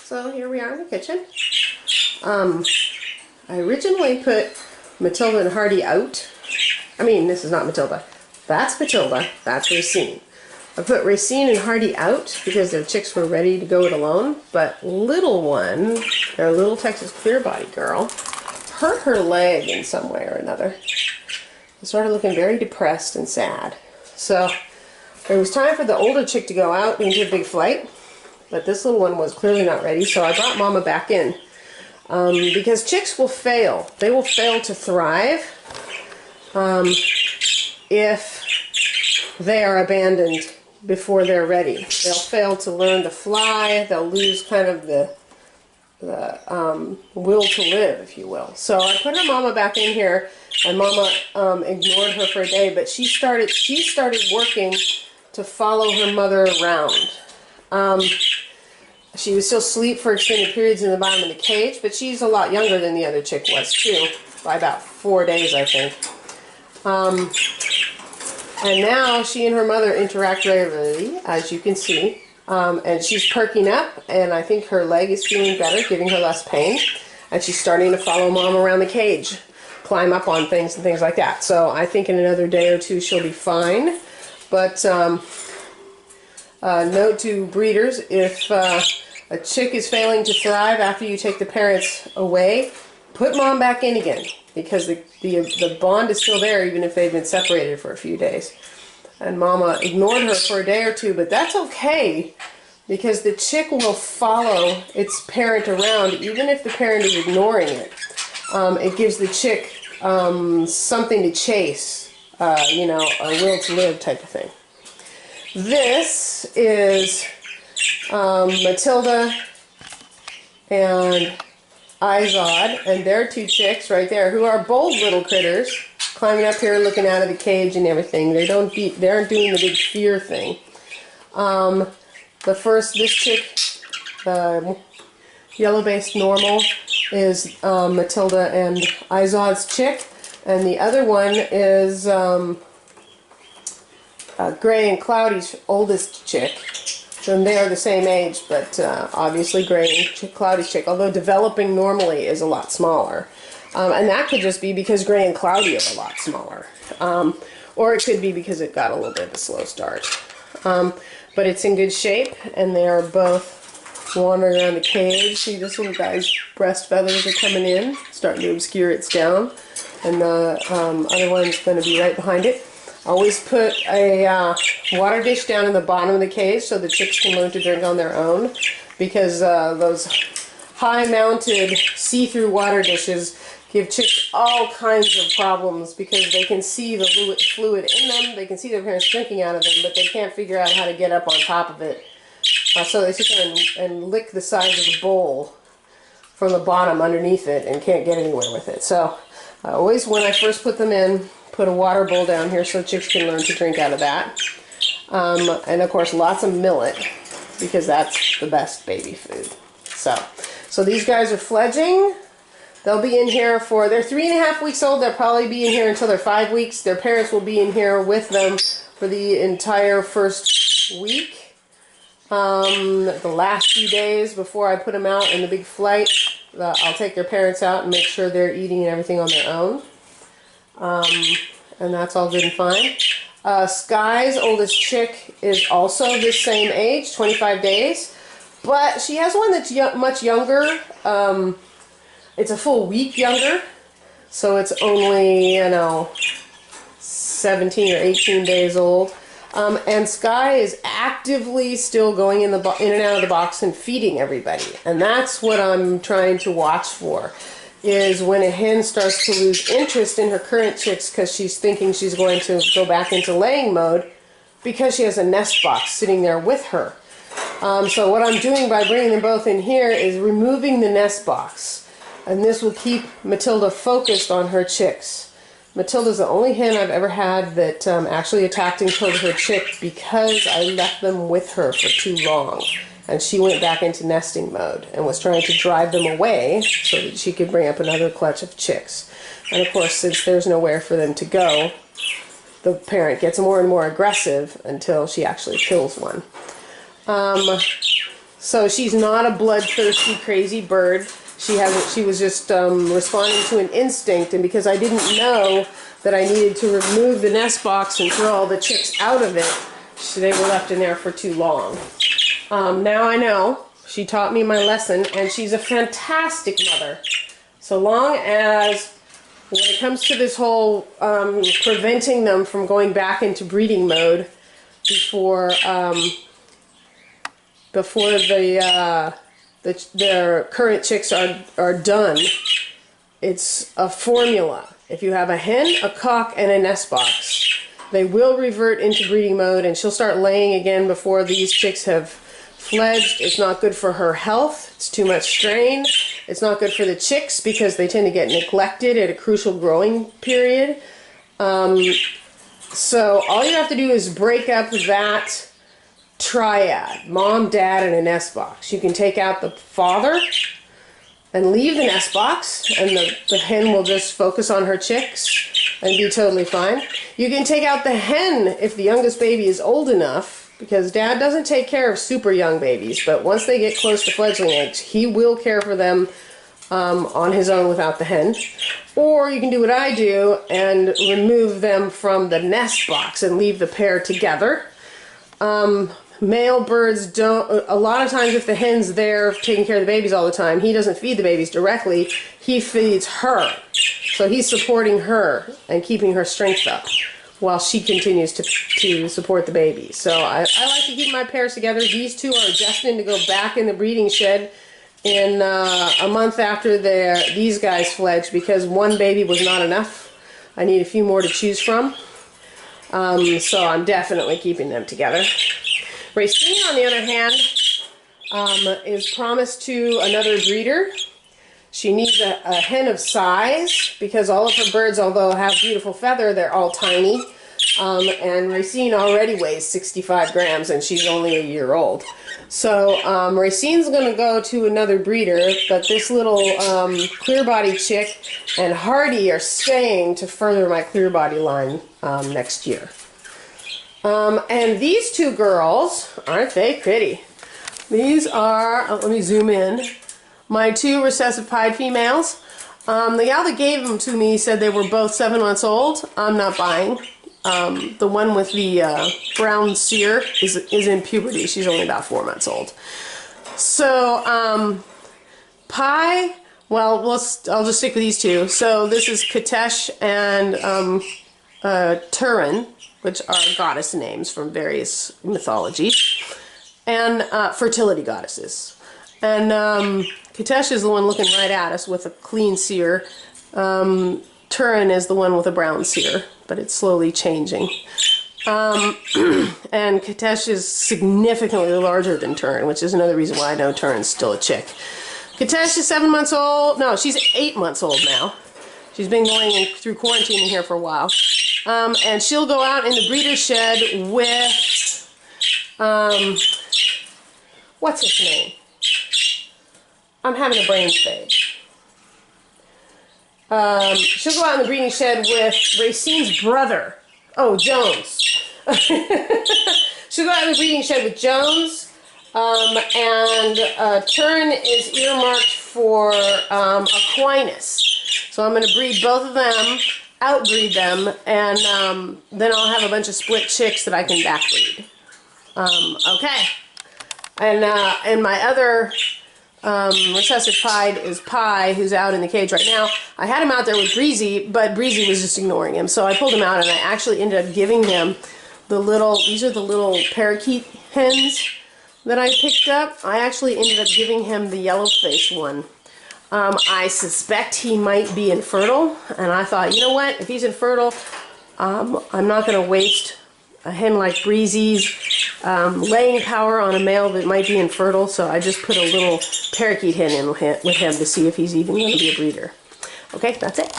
So here we are in the kitchen. I originally put Matilda and Hardy out. I mean, this is not Matilda. That's Matilda. That's Racine. I put Racine and Hardy out because their chicks were ready to go it alone. But little one, their little Texas Clearbody girl, hurt her leg in some way or another. It started looking very depressed and sad. So it was time for the older chick to go out into a big flight. But this little one was clearly not ready, so I brought Mama back in. Because chicks will fail. They will fail to thrive if they are abandoned before they're ready. They'll fail to learn to fly. They'll lose kind of the will to live, if you will. So I put her Mama back in here, and Mama ignored her for a day, but she started working to follow her mother around. She would still sleep for extended periods in the bottom of the cage, but she's a lot younger than the other chick was too, by about 4 days, I think. And now she and her mother interact regularly, as you can see. And she's perking up, and I think her leg is feeling better, giving her less pain. And she's starting to follow Mom around the cage, climb up on things and things like that. So I think in another day or two she'll be fine. But note to breeders, if a chick is failing to thrive after you take the parents away, put Mom back in again, because the bond is still there even if they've been separated for a few days. And Mama ignored her for a day or two, but that's okay, because the chick will follow its parent around even if the parent is ignoring it. It gives the chick something to chase, you know, a will to live type of thing. This is Matilda and Izod, and their two chicks right there, who are bold little critters, climbing up here, looking out of the cage and everything. They aren't doing the big fear thing. This chick, the yellow-based normal, is Matilda and Izod's chick, and the other one is Gray and Cloudy's oldest chick. And they are the same age, but obviously Gray and Cloudy's chick, although developing normally, is a lot smaller. And that could just be because Gray and Cloudy are a lot smaller. Or it could be because it got a little bit of a slow start. But it's in good shape, and they are both wandering around the cage. See, this little guy's breast feathers are coming in, starting to obscure its down. And the other one's going to be right behind it. Always put a water dish down in the bottom of the cage so the chicks can learn to drink on their own, because those high-mounted see-through water dishes give chicks all kinds of problems, because they can see the fluid in them, they can see their parents drinking out of them, but they can't figure out how to get up on top of it. So they sit there and lick the sides of the bowl from the bottom underneath it and can't get anywhere with it. So I always, when I first put them in, put a water bowl down here so chicks can learn to drink out of that. And of course lots of millet, because that's the best baby food. So these guys are fledging. They'll be in here for, they're 3.5 weeks old. They'll probably be in here until they're 5 weeks. Their parents will be in here with them for the entire first week. The last few days before I put them out in the big flight, I'll take their parents out and make sure they're eating and everything on their own. And that's all good and fine. Sky's oldest chick is also this same age, 25 days. But she has one that's much younger. It's a full week younger. So it's only, you know, 17 or 18 days old. And Sky is actively still going in and out of the box and feeding everybody. And that's what I'm trying to watch for, is when a hen starts to lose interest in her current chicks because she's thinking she's going to go back into laying mode because she has a nest box sitting there with her. So what I'm doing by bringing them both in here is removing the nest box. And this will keep Matilda focused on her chicks. Matilda's the only hen I've ever had that actually attacked and killed her chick because I left them with her for too long. And she went back into nesting mode and was trying to drive them away so that she could bring up another clutch of chicks. And of course, since there's nowhere for them to go, the parent gets more and more aggressive until she actually kills one. So she's not a bloodthirsty, crazy bird. She was just responding to an instinct, and because I didn't know that I needed to remove the nest box and throw all the chicks out of it, they were left in there for too long. Now I know. She taught me my lesson, and she's a fantastic mother. So long as, when it comes to this whole preventing them from going back into breeding mode before their current chicks are done, it's a formula. If you have a hen, a cock, and a nest box, they will revert into breeding mode, and she'll start laying again before these chicks have fledged. It's not good for her health. It's too much strain. It's not good for the chicks because they tend to get neglected at a crucial growing period. So all you have to do is break up that triad, mom, dad, and a nest box. You can take out the father and leave the nest box, and the hen will just focus on her chicks and be totally fine. You can take out the hen if the youngest baby is old enough, because dad doesn't take care of super young babies, but once they get close to fledgling eggs, he will care for them on his own without the hen. Or you can do what I do and remove them from the nest box and leave the pair together. Male birds don't, a lot of times if the hen's there taking care of the babies all the time, he doesn't feed the babies directly, he feeds her. So he's supporting her and keeping her strength up while she continues to support the baby. So I like to keep my pairs together. These two are destined to go back in the breeding shed in a month after these guys fledge, because one baby was not enough. I need a few more to choose from. So I'm definitely keeping them together. Racine, on the other hand, is promised to another breeder. She needs a hen of size, because all of her birds, although have beautiful feather, they're all tiny. And Racine already weighs 65 grams, and she's only a year old. So Racine's going to go to another breeder, but this little clear body chick and Hardy are staying to further my clear body line next year. And these two girls, aren't they pretty? These are, let me zoom in, my two recessive pied females. The gal that gave them to me said they were both 7 months old. I'm not buying. The one with the brown cere is in puberty. She's only about 4 months old. So, Pie, well, I'll just stick with these two. So this is Katesh and Turin, which are goddess names from various mythologies, and fertility goddesses. And Katesh is the one looking right at us with a clean cere. Turin is the one with a brown cere, but it's slowly changing. And Katesh is significantly larger than Turin, which is another reason why I know Turin's still a chick. Katesh is 7 months old. No, she's 8 months old now. She's been going through quarantining here for a while. And she'll go out in the breeder shed with, what's his name? I'm having a brain fade. She'll go out in the breeding shed with Racine's brother. Oh, Jones. She'll go out in the breeding shed with Jones. And Turin is earmarked for Aquinas. So I'm going to breed both of them, outbreed them, and then I'll have a bunch of split chicks that I can backbreed. Okay. And my other recessive pied is Pie, who's out in the cage right now. I had him out there with Breezy, but Breezy was just ignoring him. So I pulled him out, and I actually ended up giving him the little, these are the little parakeet hens that I picked up. I actually ended up giving him the yellow-faced one. I suspect he might be infertile, and I thought, you know what, if he's infertile, I'm not going to waste a hen like Breezy's laying power on a male that might be infertile, so I just put a little parakeet hen in with him to see if he's even going to be a breeder. Okay, that's it.